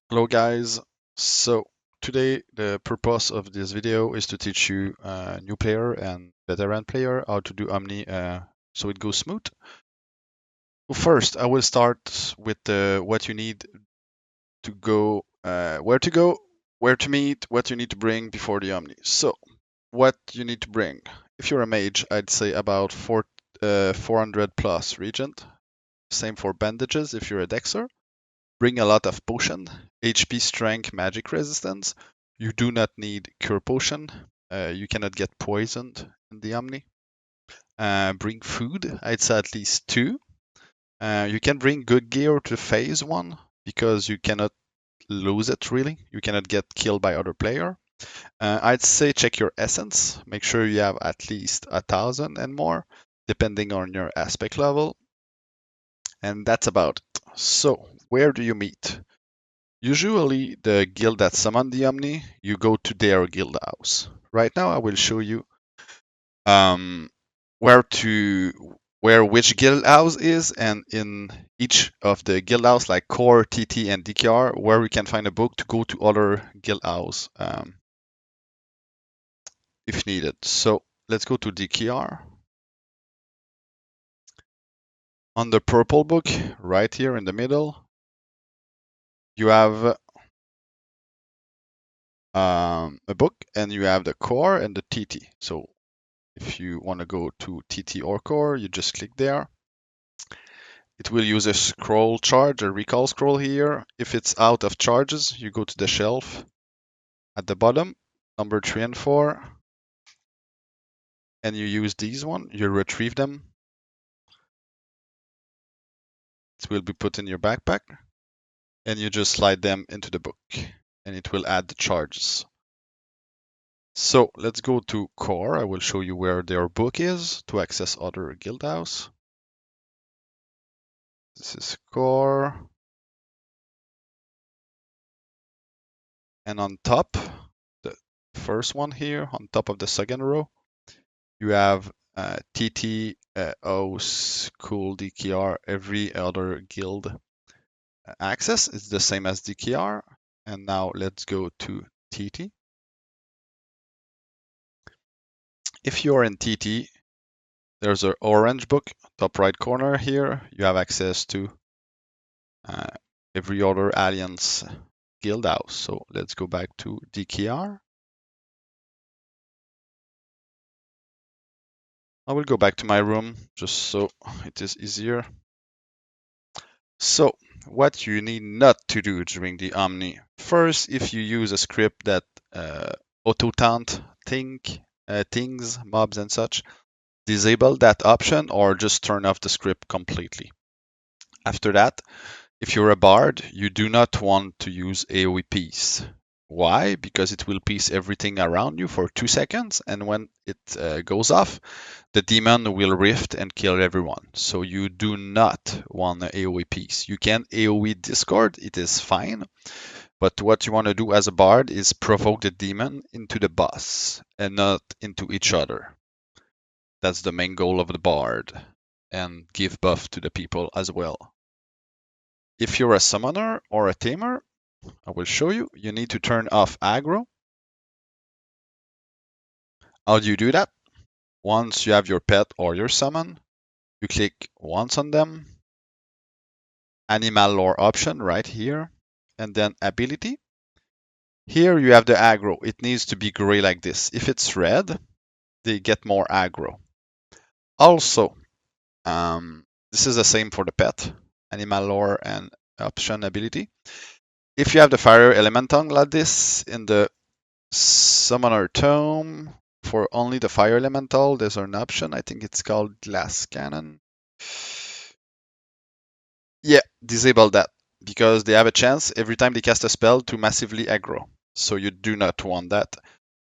Hello guys, so today the purpose of this video is to teach you new player and veteran player how to do Omni so it goes smooth. Well, first I will start with what you need to go, where to go, where to meet, what you need to bring before the Omni. So what you need to bring. If you're a mage, I'd say about 400 plus regent. Same for bandages if you're a dexter. Bring a lot of potion, HP, strength, magic resistance. You do not need cure potion. You cannot get poisoned in the Omni. Bring food. I'd say at least two. You can bring good gear to phase one because you cannot lose it really. You cannot get killed by other player. I'd say check your essence. Make sure you have at least 1,000 and more, depending on your aspect level. And that's about it. So, where do you meet? Usually, the guild that summon the Omni, you go to their guild house. Right now, I will show you um, where which guild house is, and in each of the guild house, like Core, TT, and DKR, where we can find a book to go to other guild house if needed. So let's go to DKR. On the purple book, right here in the middle, you have a book, and you have the Core and the TT. So if you want to go to TT or Core, you just click there. It will use a scroll charge, a recall scroll here. If it's out of charges, you go to the shelf at the bottom, number 3 and 4, and you use these one. You retrieve them. It will be put in your backpack, and you just slide them into the book, and it will add the charges. So let's go to Core. I will show you where their book is to access other guild house. This is Core. And on top, the first one here, on top of the second row, you have TT, OS, Cool, DKR, every other guild access. It's the same as DKR. And now let's go to TT. If you're in TT, there's an orange book, top right corner here. You have access to uh, every other Alliance guild house. So let's go back to DKR. I will go back to my room just so it is easier. So, what you need not to do during the Omni. First, if you use a script that auto-taunt things, mobs and such, disable that option or just turn off the script completely. After that, if you're a bard, you do not want to use AoE piece. Why? Because it will piece everything around you for 2 seconds, and when it goes off, the demon will rift and kill everyone. So you do not want an AoE piece. You can AoE Discord, it is fine, but what you want to do as a bard is provoke the demon into the boss and not into each other. That's the main goal of the bard, and give buff to the people as well. If you're a summoner or a tamer, I will show you. You need to turn off aggro. How do you do that? Once you have your pet or your summon, you click once on them, animal lore option right here, and then ability. Here you have the aggro. It needs to be gray like this. If it's red, they get more aggro. Also, this is the same for the pet, animal lore and option ability. If you have the fire elemental like this in the summoner tome, for only the fire elemental, there's an option. I think it's called glass cannon. Yeah, disable that because they have a chance every time they cast a spell to massively aggro. So you do not want that.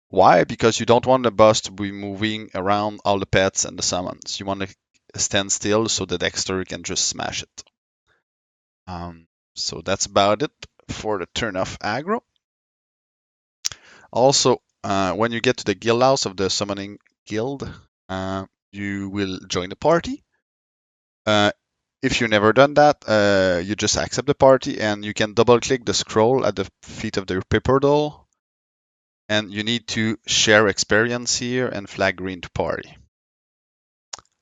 Why? Because you don't want the boss to be moving around all the pets and the summons. You want to stand still so the Dexter can just smash it. So that's about it for the turn off aggro. Also, when you get to the guild house of the summoning guild, you will join the party. If you've never done that, you just accept the party and you can double click the scroll at the feet of the paper doll. And you need to share experience here and flag green to party.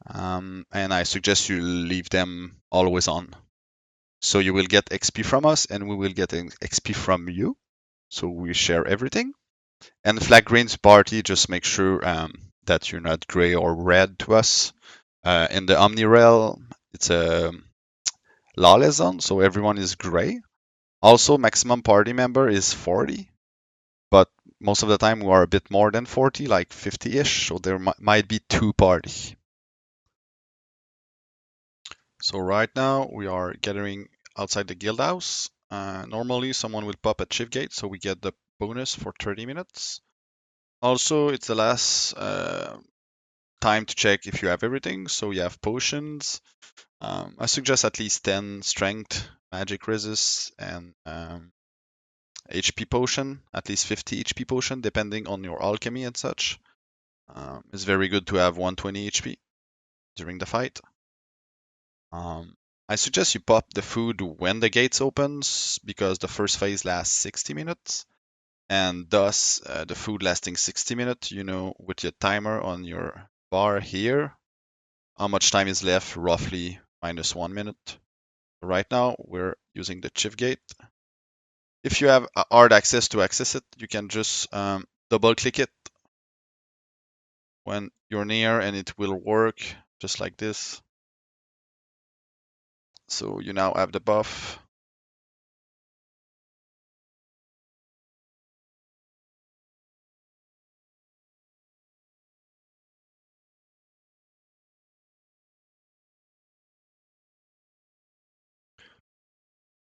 And I suggest you leave them always on. So you will get XP from us and we will get XP from you. So we share everything. And flag green's party, just make sure that you're not gray or red to us. In the Omni realm, it's a lawless zone, so everyone is gray. Also, maximum party member is 40, but most of the time we are a bit more than 40, like 50-ish, so there might be two parties. So right now we are gathering outside the guild house. Normally someone will pop a chief gate, so we get the bonus for 30 minutes. Also, it's the last time to check if you have everything. So you have potions. I suggest at least 10 strength, magic resist, and HP potion, at least 50 HP potion, depending on your alchemy and such. It's very good to have 120 HP during the fight. I suggest you pop the food when the gates opens because the first phase lasts 60 minutes, and thus the food lasting 60 minutes, you know, with your timer on your bar here, how much time is left, roughly -1 minute. Right now we're using the chief gate. If you have hard access to access it, you can just double click it when you're near and it will work just like this. So you now have the buff.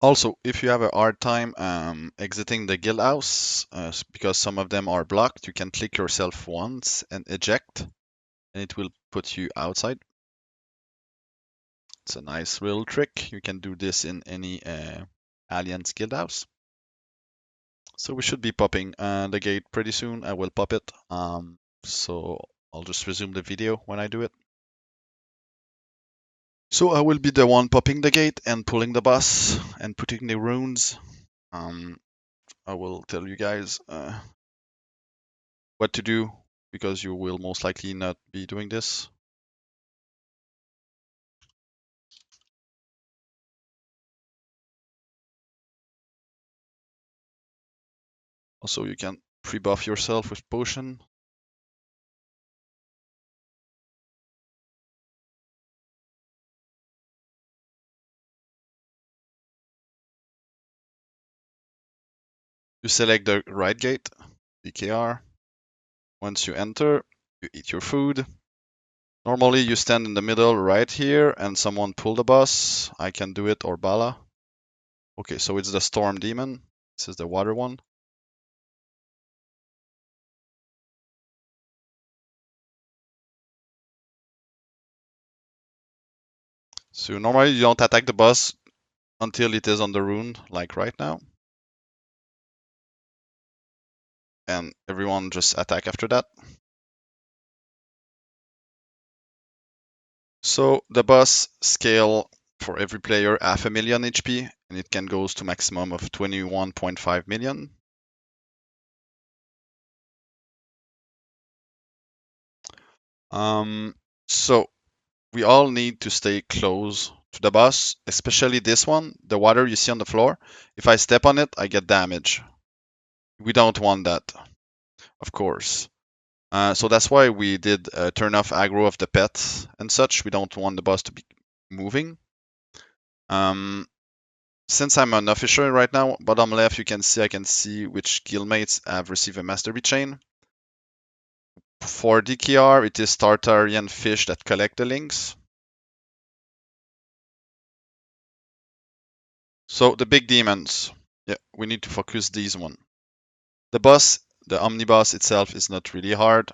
Also, if you have a hard time exiting the guild house, because some of them are blocked, you can click yourself once and eject, and it will put you outside. It's a nice little trick. You can do this in any Alliance guild house. So we should be popping the gate pretty soon. I will pop it. So I'll just resume the video when I do it. So I will be the one popping the gate and pulling the boss and putting the runes. I will tell you guys what to do because you will most likely not be doing this. Also, you can pre-buff yourself with potion. You select the right gate, DKR. Once you enter, you eat your food. Normally you stand in the middle right here and someone pull the boss. I can do it or Bala. Okay, so it's the Storm Demon. This is the water one. So normally you don't attack the boss until it is on the rune, like right now. And everyone just attack after that. So the boss scale for every player 500,000 HP, and it can goes to maximum of 21.5 million. So we all need to stay close to the boss, especially this one, the water you see on the floor. If I step on it, I get damage. We don't want that, of course. So that's why we did turn off aggro of the pets and such. We don't want the boss to be moving. Since I'm an official right now, bottom left you can see I can see which guildmates have received a mastery chain. For DKR, it is Tartarian fish that collect the links. So the big demons, yeah, we need to focus these one. The boss, the omniboss itself is not really hard.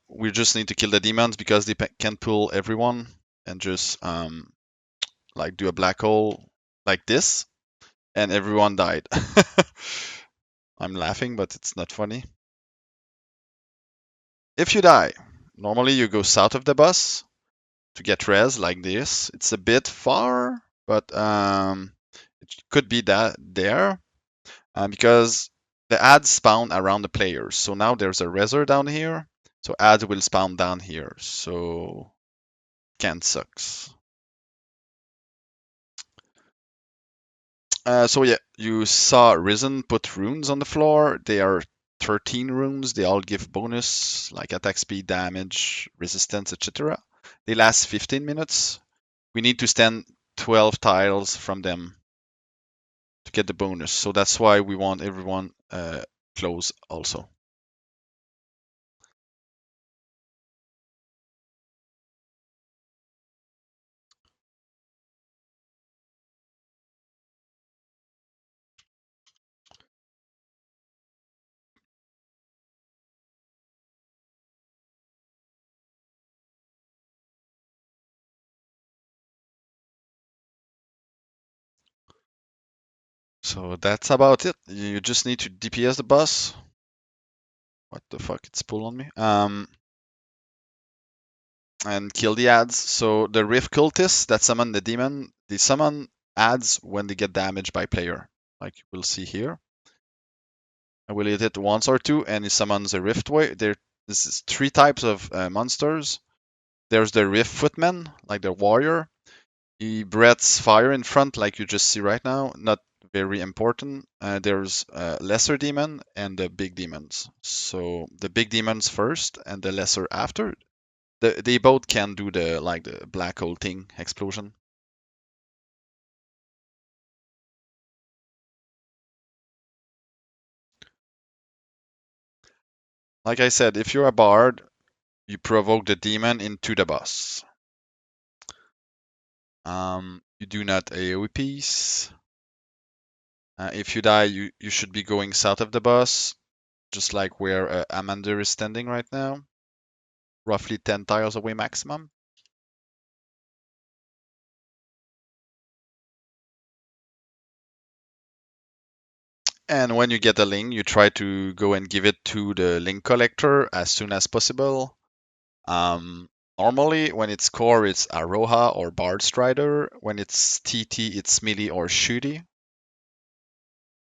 We just need to kill the demons because they can pull everyone and just like do a black hole like this, and everyone died. I'm laughing, but it's not funny. If you die, normally you go south of the boss to get res like this. It's a bit far, but it could be that there because the ads spawn around the players. So now there's a reser down here, so ads will spawn down here. So can't sucks. So yeah, you saw Risen put runes on the floor. They are 13 runes. They all give bonus like attack speed, damage, resistance, etc. They last 15 minutes. We need to stand 12 tiles from them to get the bonus. So that's why we want everyone close also. So that's about it. You just need to DPS the boss. What the fuck? It's pull on me. And kill the ads. So the Rift cultists that summon the demon, they summon ads when they get damaged by player, like we'll see here. I will hit it once or two, and he summons a Rift Wave. This is three types of monsters. There's the Rift Footman, like the warrior. He breathes fire in front, like you just see right now. Not very important. There's lesser demon and the big demons. So the big demons first, and the lesser after. They both can do the black hole thing explosion. Like I said, if you're a bard, you provoke the demon into the boss. You do not AoE piece. If you die, you should be going south of the boss, just like where Amander is standing right now, roughly 10 tiles away maximum. And when you get a link, you try to go and give it to the link collector as soon as possible. Normally, when it's core, it's Aroha or Bard Strider. When it's TT, it's melee or shooty.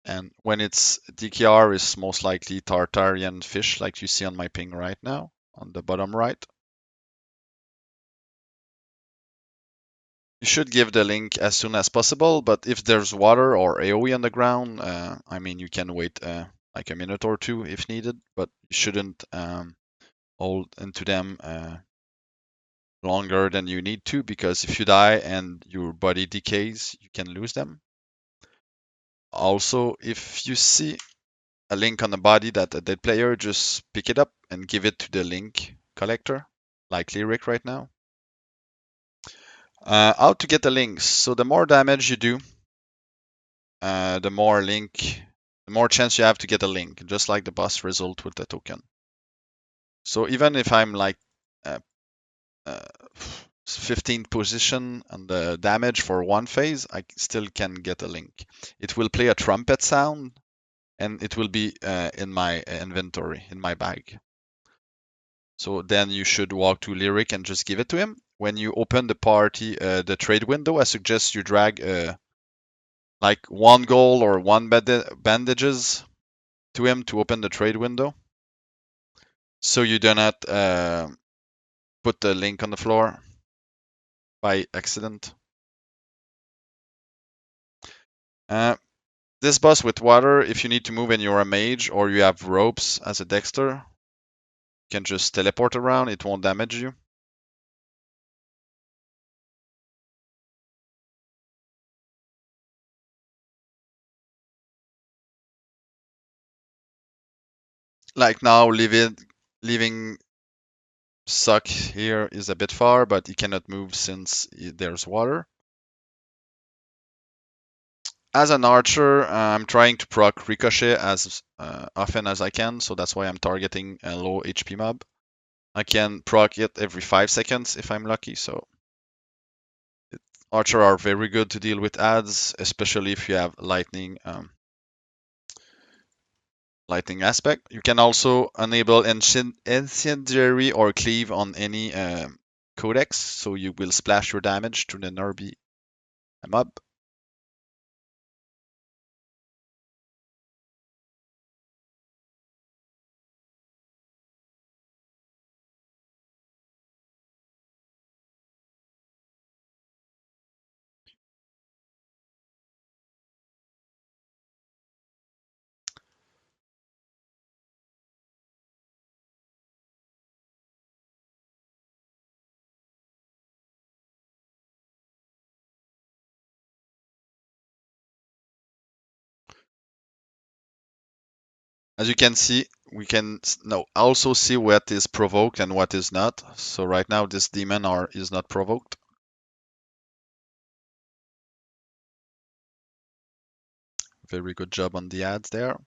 And when it's DKR, it's most likely Tartarian fish, like you see on my ping right now, on the bottom right. You should give the link as soon as possible, but if there's water or AoE on the ground, I mean, you can wait like a minute or two if needed, but you shouldn't hold into them longer than you need to, because if you die and your body decays, you can lose them. Also, if you see a link on the body that a dead player, just pick it up and give it to the link collector, like Lyric right now. How to get the links. So the more damage you do, the more chance you have to get a link, just like the boss result with the token. So even if I'm like uh, uh, 15th position on the damage for one phase, I still can get a link. It will play a trumpet sound, and it will be in my inventory, in my bag. So then you should walk to Lyric and just give it to him. When you open the party, the trade window, I suggest you drag like one gold or one bandages to him to open the trade window. So you do not put the link on the floor by accident. Uh, this boss with water, if you need to move and you're a mage or you have ropes as a dexter, you can just teleport around, it won't damage you. Like now, leaving suck here is a bit far, but he cannot move since there's water. As an archer, I'm trying to proc ricochet as often as I can, so that's why I'm targeting a low HP mob. I can proc it every 5 seconds if I'm lucky, so archer are very good to deal with ads, especially if you have lightning aspect. You can also enable incendiary or cleave on any codex, so you will splash your damage to the Nerby mob. As you can see, we can also see what is provoked and what is not. So right now this demon is not provoked. Very good job on the ads there.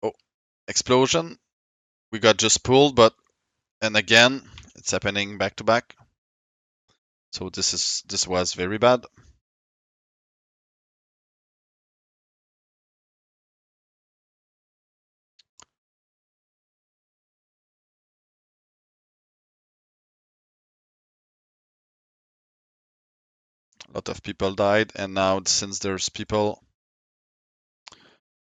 Oh, explosion. We got just pulled, but and again it's happening back to back. So this was very bad. A lot of people died, and now since there's people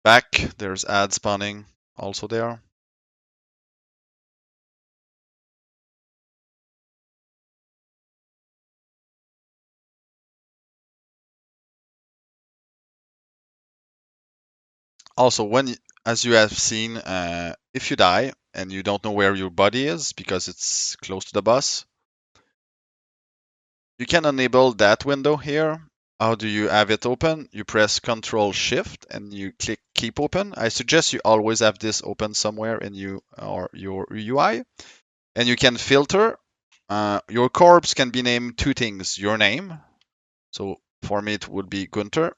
back, there's ad spawning also there. Also, as you have seen, if you die and you don't know where your body is because it's close to the boss, you can enable that window here. How do you have it open? You press Control Shift and you click Keep Open. I suggest you always have this open somewhere in your UI, and you can filter. Your corpse can be named two things: your name. So for me, it would be Gunter.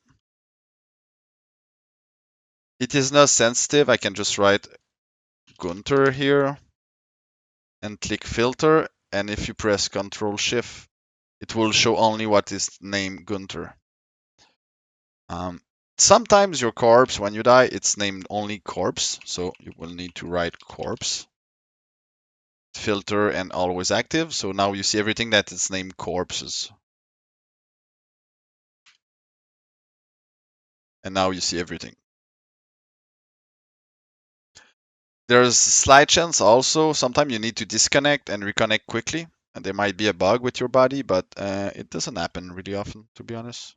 It is not sensitive. I can just write Gunter here and click filter. And if you press Control Shift, it will show only what is named Gunter. Sometimes your corpse, when you die, it's named only corpse. So you will need to write corpse, filter, and always active. So now you see everything that is named corpses. And now you see everything. There's slight chance also. Sometimes you need to disconnect and reconnect quickly. And there might be a bug with your body, but it doesn't happen really often, to be honest.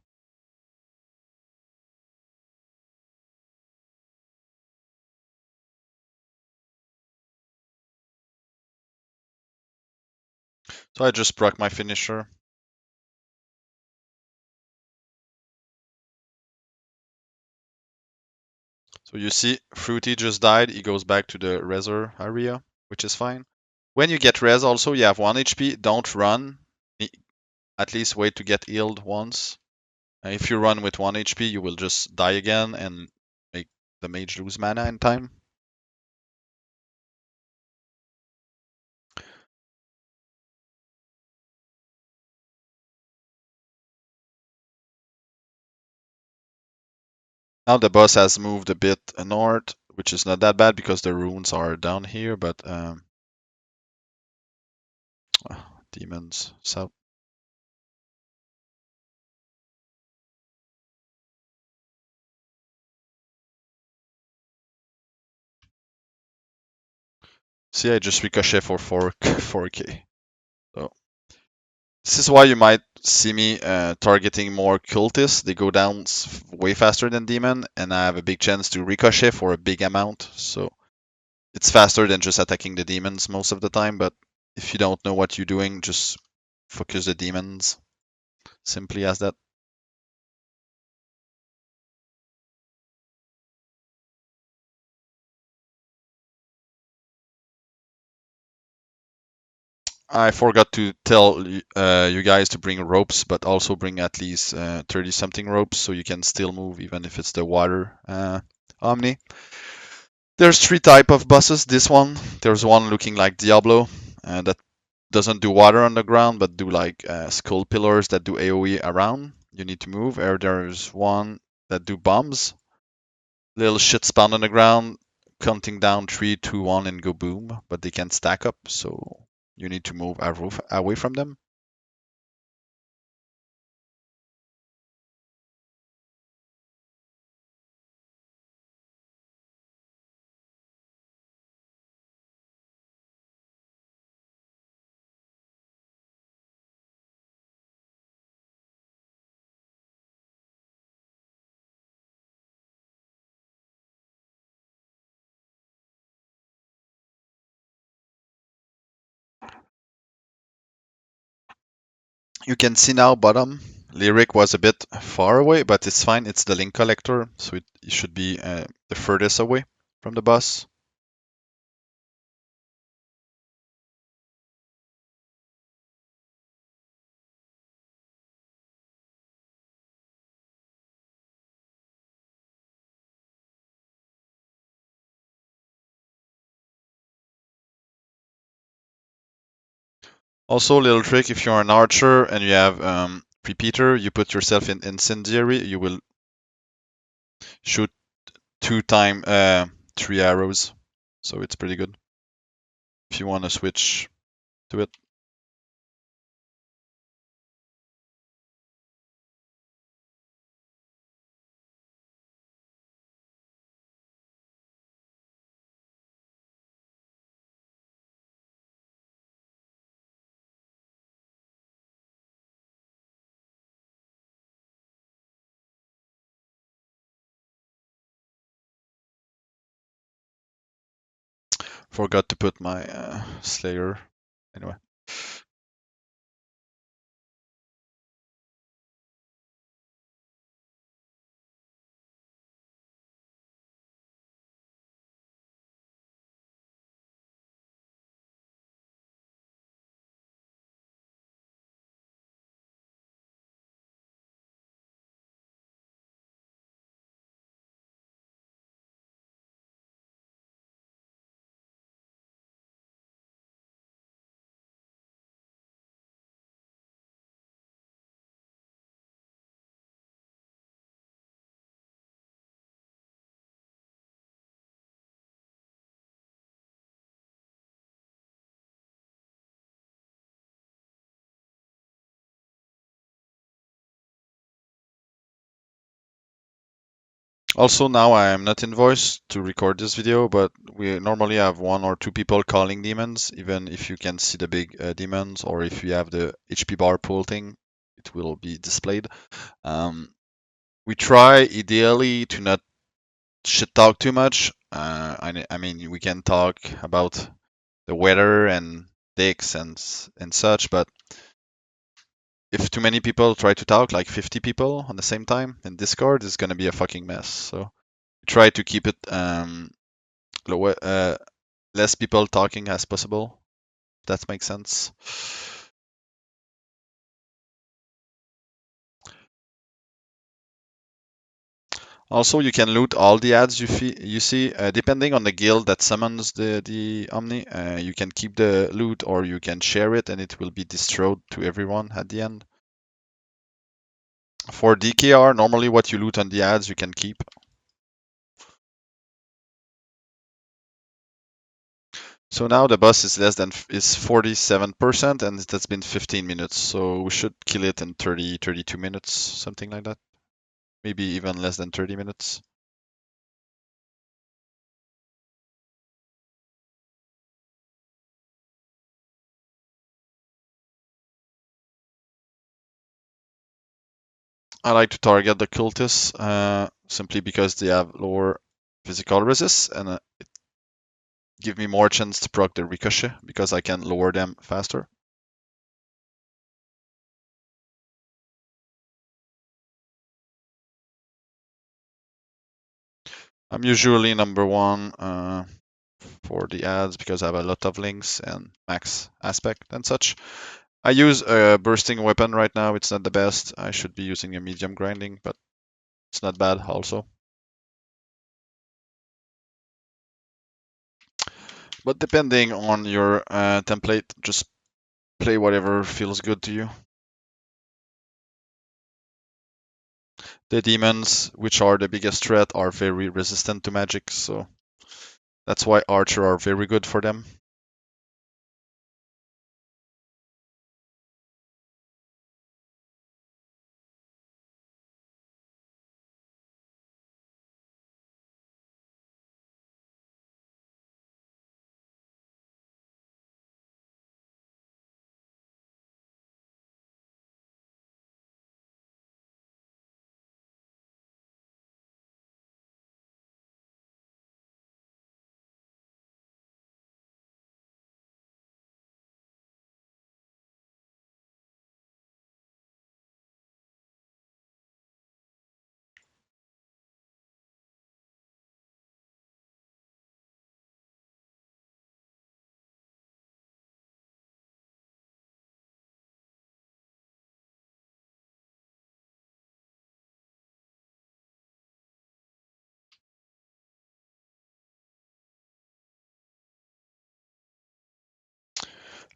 So I just broke my finisher. So you see, Fruity just died. He goes back to the Reser area, which is fine. When you get res also, you have 1 HP. Don't run. At least wait to get healed once. If you run with 1 HP, you will just die again and make the mage lose mana in time. Now the boss has moved a bit north, which is not that bad because the runes are down here, but demons south. See, I just ricochet for 4k. So this is why you might see me targeting more cultists. They go down way faster than demon, and I have a big chance to ricochet for a big amount. So it's faster than just attacking the demons most of the time. But if you don't know what you're doing, just focus the demons. Simply as that. I forgot to tell you guys to bring ropes, but also bring at least 30 something ropes so you can still move even if it's the water Omni. There's three type of bosses. This one, there's one looking like Diablo that doesn't do water on the ground, but do like skull pillars that do AoE around. You need to move. Or there's one that do bombs. Little shit spawn on the ground, counting down 3, 2, 1, and go boom. But they can stack up, so you need to move away from them. You can see now bottom. Lyric was a bit far away, but it's fine. It's the link collector, so it should be the furthest away from the boss. Also, little trick, if you're an archer and you have repeater, you put yourself in incendiary, you will shoot 3 arrows. So it's pretty good if you want to switch to it. Forgot to put my Slayer. Anyway. Also, now I am not in voice to record this video, but we normally have 1 or 2 people calling demons, even if you can see the big demons, or if you have the HP bar pull thing, it will be displayed. We try ideally to not shit talk too much. I mean, we can talk about the weather and dicks and such, but if too many people try to talk, like 50 people on the same time in Discord, it's gonna be a fucking mess. So try to keep it less people talking as possible. If that makes sense. Also, you can loot all the ads you see, depending on the guild that summons the Omni. You can keep the loot or you can share it, and it will be distributed to everyone at the end. For DKR, normally what you loot on the ads you can keep. So now the boss is 47%, and it has been 15 minutes. So we should kill it in 32 minutes, something like that. Maybe even less than 30 minutes. I like to target the cultists simply because they have lower physical resist, and it give me more chance to proc the ricochet because I can lower them faster. I'm usually number 1 for the ads because I have a lot of links and max aspect and such. I use a bursting weapon right now. It's not the best. I should be using a medium grinding, but it's not bad also. But depending on your template, just play whatever feels good to you. The demons, which are the biggest threat, are very resistant to magic, so that's why archer are very good for them.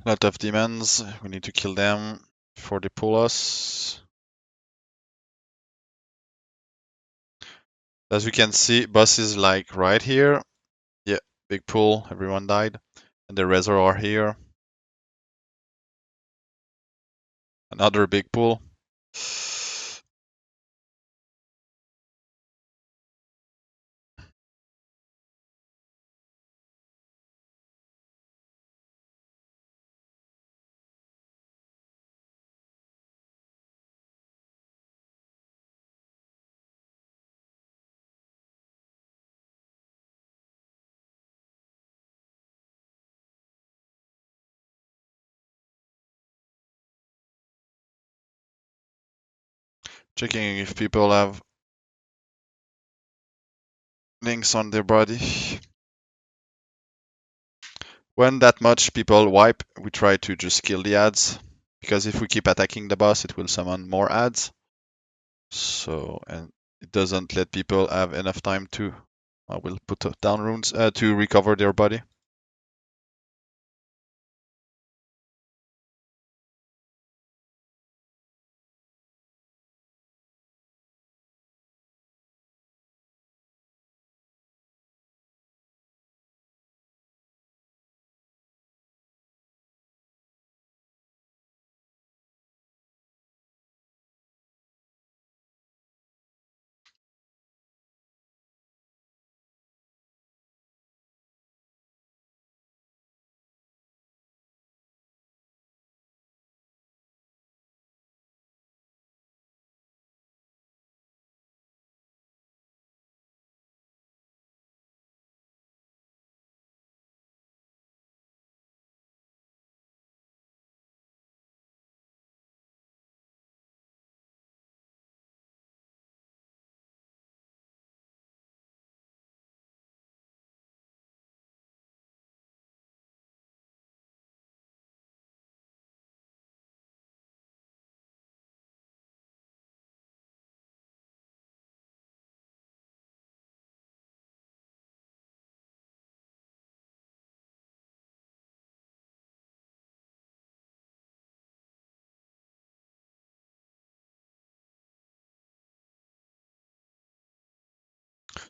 Lot of demons. We need to kill them before they pull us. As we can see, boss is like right here. Yeah, big pull. Everyone died. And the reservoir here. Another big pull. Checking if people have links on their body. When that much people wipe, we try to just kill the ads. Because if we keep attacking the boss, it will summon more ads. So, and it doesn't let people have enough time to, I will put down runes to recover their body.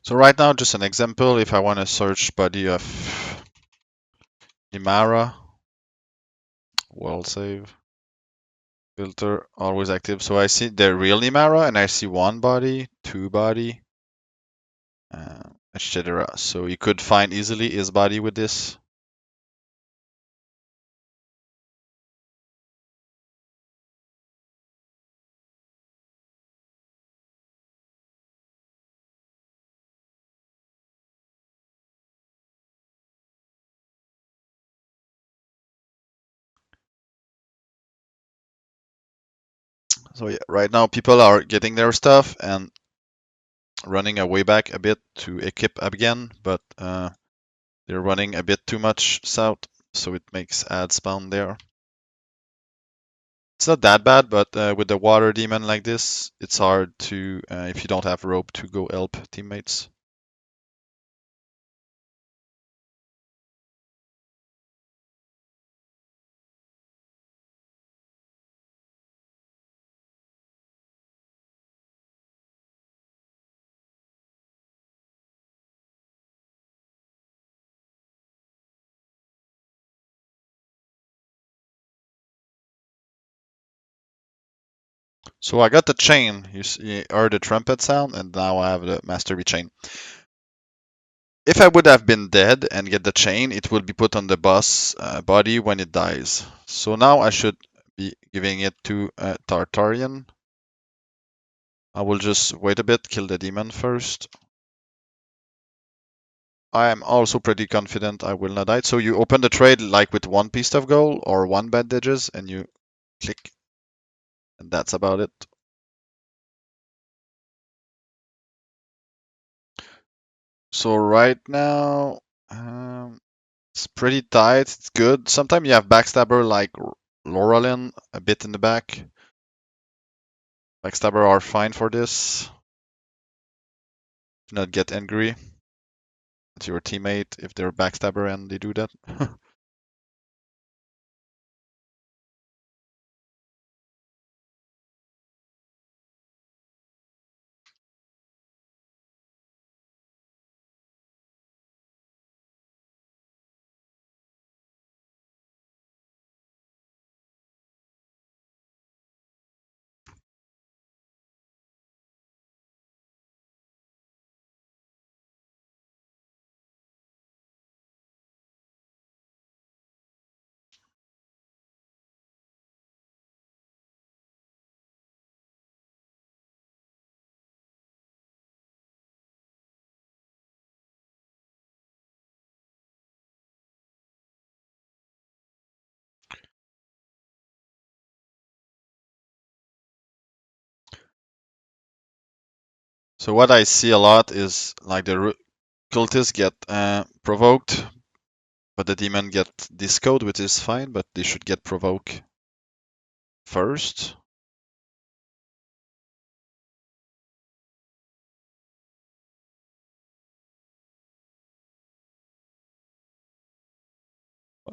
So right now, just an example, if I want to search body of Imara, world save, filter, always active. So I see the real Imara and I see one body, two body, etc. So you could find easily his body with this. So yeah, right now people are getting their stuff and running away back a bit to equip again, but they're running a bit too much south, so it makes ads spawn there. It's not that bad, but with the water demon like this, it's hard to, if you don't have rope, to go help teammates. So I got the chain. You heard the trumpet sound, and now I have the mastery chain. If I would have been dead and get the chain, it would be put on the boss body when it dies. So now I should be giving it to Tartarian. I will just wait a bit, kill the demon first. I am also pretty confident I will not die. So you open the trade like with one piece of gold or one bandages and you click, and that's about it. So right now, it's pretty tight. It's good. Sometimes you have backstabber like Laurelin a bit in the back. Backstabber are fine for this. Do not get angry at your teammate if they're backstabber and they do that. So what I see a lot is like the cultists get provoked, but the demon get discode, which is fine, but they should get provoke first.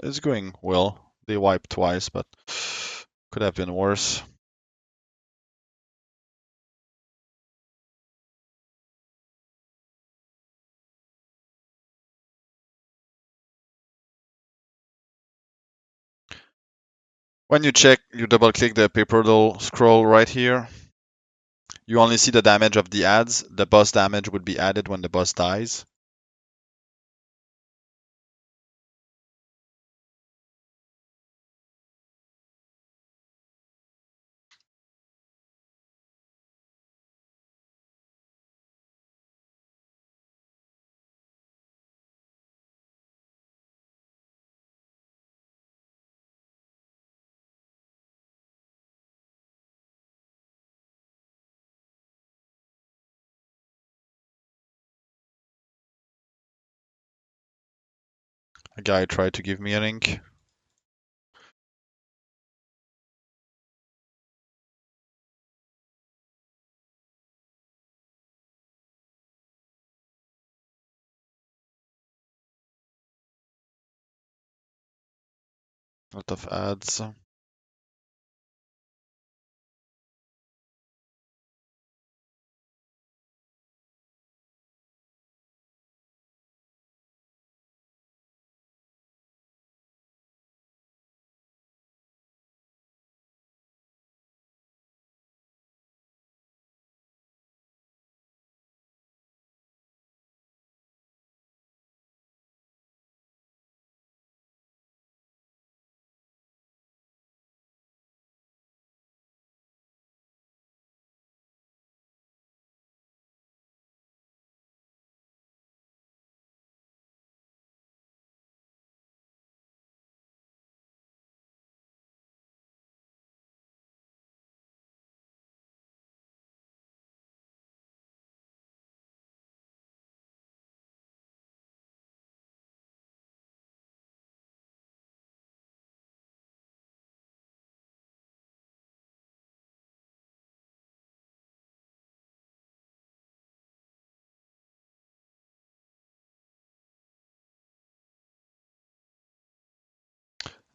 It's going well. They wiped twice, but could have been worse. When you check, you double click the paper doll scroll right here. You only see the damage of the adds. The boss damage would be added when the boss dies. A guy tried to give me an ink. Lot of ads.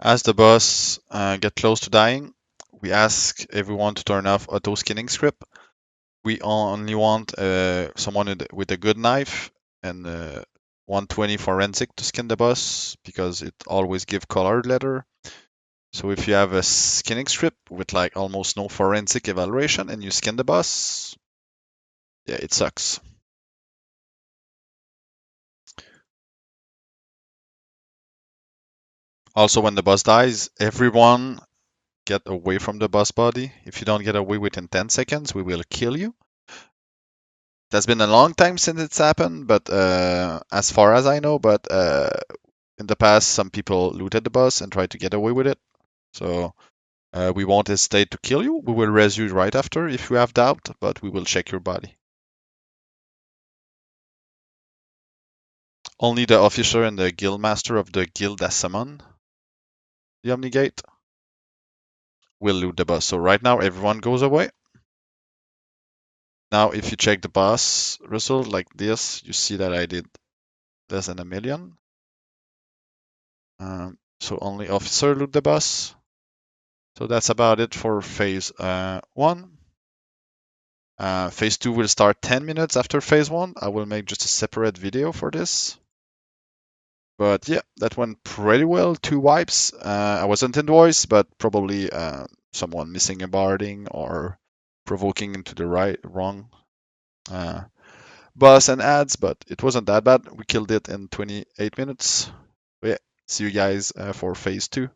As the boss get close to dying, we ask everyone to turn off auto skinning script. We only want someone with a good knife and 120 forensic to skin the boss because it always give colored letter. So if you have a skinning strip with like almost no forensic evaluation and you skin the boss, yeah, it sucks. Also, when the boss dies, everyone get away from the boss body. If you don't get away within 10 seconds, we will kill you. That's been a long time since it's happened, but as far as I know, but in the past, some people looted the boss and tried to get away with it. So we won't hesitate to kill you. We will res you right after if you have doubt, but we will check your body. Only the officer and the guild master of the guild that summon the Omni Gate will loot the boss. So right now, everyone goes away. Now, if you check the boss result like this, you see that I did less than a million. So only officer loot the boss. So that's about it for phase 1. Phase 2 will start 10 minutes after phase 1. I will make just a separate video for this. But yeah, that went pretty well. 2 wipes. I wasn't in voice, but probably someone missing a barding or provoking into the wrong boss and ads, but it wasn't that bad. We killed it in 28 minutes. But yeah, see you guys for phase 2.